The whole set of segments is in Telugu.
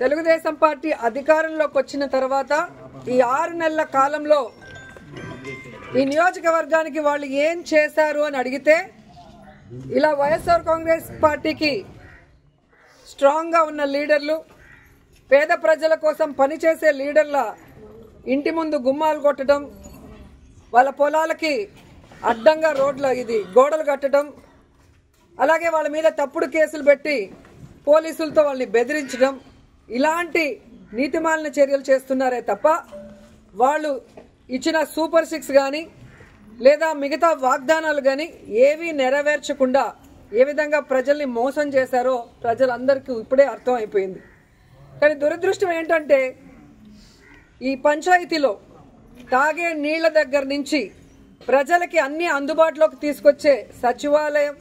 తెలుగుదేశం పార్టీ అధికారంలోకి వచ్చిన తర్వాత ఈ 6 నెలల కాలంలో ఈ నియోజకవర్గానికి వాళ్ళు ఏం చేశారు అని అడిగితే ఇలా వైఎస్ఆర్ కాంగ్రెస్ పార్టీకి స్ట్రాంగ్గా ఉన్న లీడర్లు, పేద ప్రజల కోసం పనిచేసే లీడర్ల ఇంటి ముందు గుమ్మాలు కొట్టడం, వాళ్ళ పొలాలకి అడ్డంగా గోడలు కట్టడం, అలాగే వాళ్ళ మీద తప్పుడు కేసులు పెట్టి పోలీసులతో వాళ్ళని బెదిరించడం, ఇలాంటి నీతిమాలిన చర్యలు చేస్తున్నారే తప్ప వాళ్ళు ఇచ్చిన సూపర్ 6 కానీ లేదా మిగతా వాగ్దానాలు కానీ ఏవీ నెరవేర్చకుండా ఏ విధంగా ప్రజల్ని మోసం చేశారో ప్రజలందరికీ ఇప్పుడే అర్థమైపోయింది. కానీ దురదృష్టం ఏంటంటే ఈ పంచాయతీలో తాగే నీళ్ల దగ్గర నుంచి ప్రజలకి అన్ని అందుబాటులోకి తీసుకొచ్చే సచివాలయం,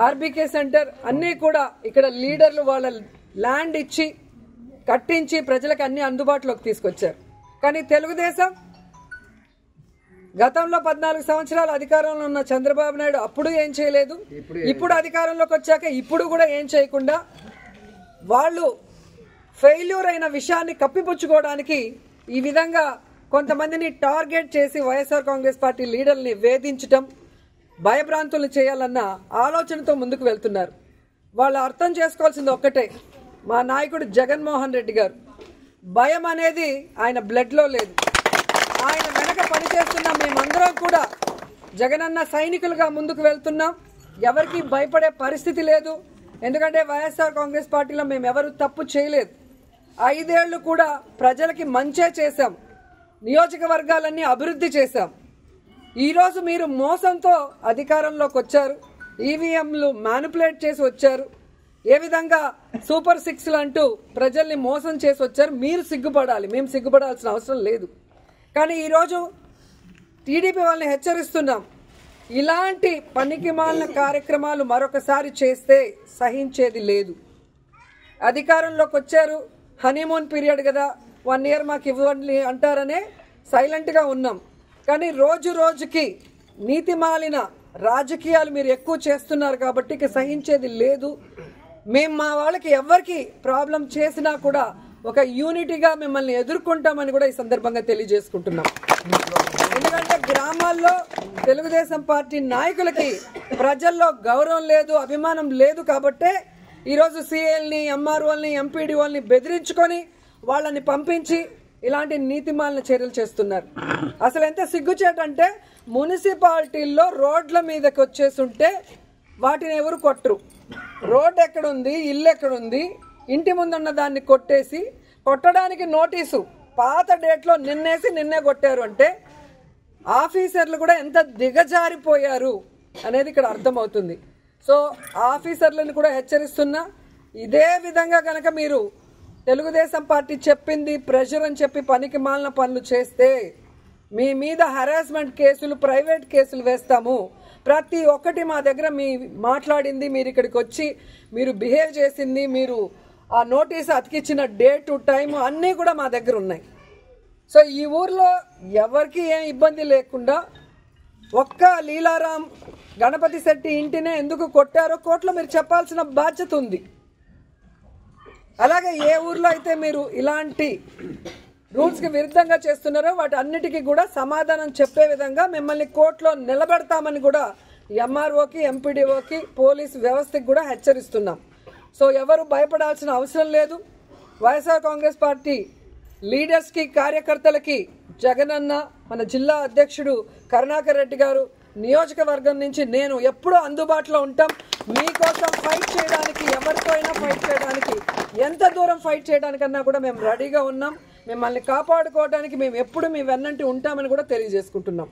ఆర్బీకే సెంటర్ అన్నీ కూడా ఇక్కడ లీడర్లు వాళ్ళ ల్యాండ్ ఇచ్చి కట్టించి ప్రజలకు అన్ని అందుబాటులోకి తీసుకొచ్చారు. కానీ తెలుగుదేశం గతంలో 14 సంవత్సరాలు అధికారంలో ఉన్న చంద్రబాబు నాయుడు అప్పుడు ఏం చేయలేదు, ఇప్పుడు అధికారంలోకి వచ్చాక ఇప్పుడు కూడా ఏం చేయకుండా వాళ్ళు ఫెయిల్యూర్ అయిన విషయాన్ని కప్పిపుచ్చుకోవడానికి ఈ విధంగా కొంతమందిని టార్గెట్ చేసి వైఎస్ఆర్ కాంగ్రెస్ పార్టీ లీడర్ని వేధించడం, భయభ్రాంతులు చేయాలన్న ఆలోచనతో ముందుకు వెళ్తున్నారు. వాళ్ళు అర్థం చేసుకోవాల్సింది ఒక్కటే, మా నాయకుడు జగన్మోహన్ రెడ్డి గారు భయం అనేది ఆయన బ్లడ్లో లేదు. ఆయన వెనక పనిచేస్తున్న మేమందరం కూడా జగనన్న సైనికులుగా ముందుకు వెళ్తున్నాం. ఎవరికి భయపడే పరిస్థితి లేదు. ఎందుకంటే వైఎస్ఆర్ కాంగ్రెస్ పార్టీలో మేము ఎవరు తప్పు చేయలేదు. 5 ఏళ్లు కూడా ప్రజలకి మంచే చేశాం, నియోజకవర్గాలన్నీ అభివృద్ధి చేశాం. ఈరోజు మీరు మోసంతో అధికారంలోకి వచ్చారు, ఈవీఎంలు మ్యానిపులేట్ చేసి వచ్చారు, ఏ విధంగా సూపర్ 6లు అంటూ ప్రజల్ని మోసం చేసి వచ్చారు. మీరు సిగ్గుపడాలి, మేము సిగ్గుపడాల్సిన అవసరం లేదు. కానీ ఈరోజు టీడీపీ వాళ్ళని హెచ్చరిస్తున్నాం, ఇలాంటి పనికిమాలిన కార్యక్రమాలు మరొకసారి చేస్తే సహించేది లేదు. అధికారంలోకి వచ్చారు, హనీమూన్ పీరియడ్ కదా, 1 ఇయర్ మాకు ఇవ్వండి అంటారనే సైలెంట్గా ఉన్నాం. కానీ రోజు రోజుకి నీతిమాలిన రాజకీయాలు మీరు ఎక్కువ చేస్తున్నారు కాబట్టి ఇక సహించేది లేదు. మేము మా వాళ్ళకి ఎవరికి ప్రాబ్లం చేసినా కూడా ఒక యూనిటీగా మిమ్మల్ని ఎదుర్కొంటామని కూడా ఈ సందర్భంగా తెలియజేసుకుంటున్నాం. ఎందుకంటే గ్రామాల్లో తెలుగుదేశం పార్టీ నాయకులకి ప్రజల్లో గౌరవం లేదు, అభిమానం లేదు కాబట్టే ఈరోజు సీఏల్ని, ఎంఆర్ఓల్ని, ఎంపీడీఓల్ని బెదిరించుకొని వాళ్ళని పంపించి ఇలాంటి నీతిమాలిన చర్యలు చేస్తున్నారు. అసలు ఎంత సిగ్గుచేటంటే మున్సిపాలిటీల్లో రోడ్ల మీదకి వచ్చేస్తుంటే వాటిని ఎవరు కొట్టరు. రోడ్ ఎక్కడుంది, ఇల్లు ఎక్కడుంది, ఇంటి ముందున్న దాన్ని కొట్టడానికి నోటీసు పాత డేట్లో నిన్నే కొట్టారు అంటే ఆఫీసర్లు కూడా ఎంత దిగజారిపోయారు అనేది ఇక్కడ అర్థమవుతుంది. సో ఆఫీసర్లను కూడా హెచ్చరిస్తున్నా, ఇదే విధంగా కనుక మీరు తెలుగుదేశం పార్టీ చెప్పింది ప్రెషర్ అని చెప్పి పనికి మాలిన పనులు చేస్తే మీ మీద హరాస్మెంట్ కేసులు, ప్రైవేట్ కేసులు వేస్తాము. ప్రతి ఒక్కటి మా దగ్గర మీ మాట్లాడింది, మీరు ఇక్కడికి వచ్చి మీరు బిహేవ్ చేసింది, మీరు ఆ నోటీస్ అతికిచ్చిన డేటు, టైము అన్నీ కూడా మా దగ్గర ఉన్నాయి. సో ఈ ఊర్లో ఎవరికి ఏం ఇబ్బంది లేకుండా ఒక్క లీలారాం గణపతి శెట్టి ఇంటినే ఎందుకు కొట్టారో కోర్టులో మీరు చెప్పాల్సిన బాధ్యత ఉంది. అలాగే ఏ ఊర్లో అయితే మీరు ఇలాంటి రూల్స్కి విరుద్ధంగా చేస్తున్నారో వాటి అన్నిటికీ కూడా సమాధానం చెప్పే విధంగా మిమ్మల్ని కోర్టులో నిలబెడతామని కూడా ఎంఆర్ఓకి, ఎంపీడీఓకి, పోలీసు వ్యవస్థకి కూడా హెచ్చరిస్తున్నాం. సో ఎవరు భయపడాల్సిన అవసరం లేదు. వైఎస్ఆర్ కాంగ్రెస్ పార్టీ లీడర్స్కి, కార్యకర్తలకి జగనన్న, మన జిల్లా అధ్యక్షుడు కరుణాకర్ రెడ్డి గారు, నియోజకవర్గం నుంచి నేను ఎప్పుడూ అందుబాటులో ఉంటాం. మీకోసం ఫైట్ చేయడానికి, ఎవరితో అయినా ఫైట్ చేయడానికి, ఎంత దూరం ఫైట్ చేయడానికన్నా కూడా మేము రెడీగా ఉన్నాం. మిమ్మల్ని కాపాడుకోవడానికి మేము ఎప్పుడు మీ వెన్నంటి ఉంటామని కూడా తెలియజేసుకుంటున్నాం.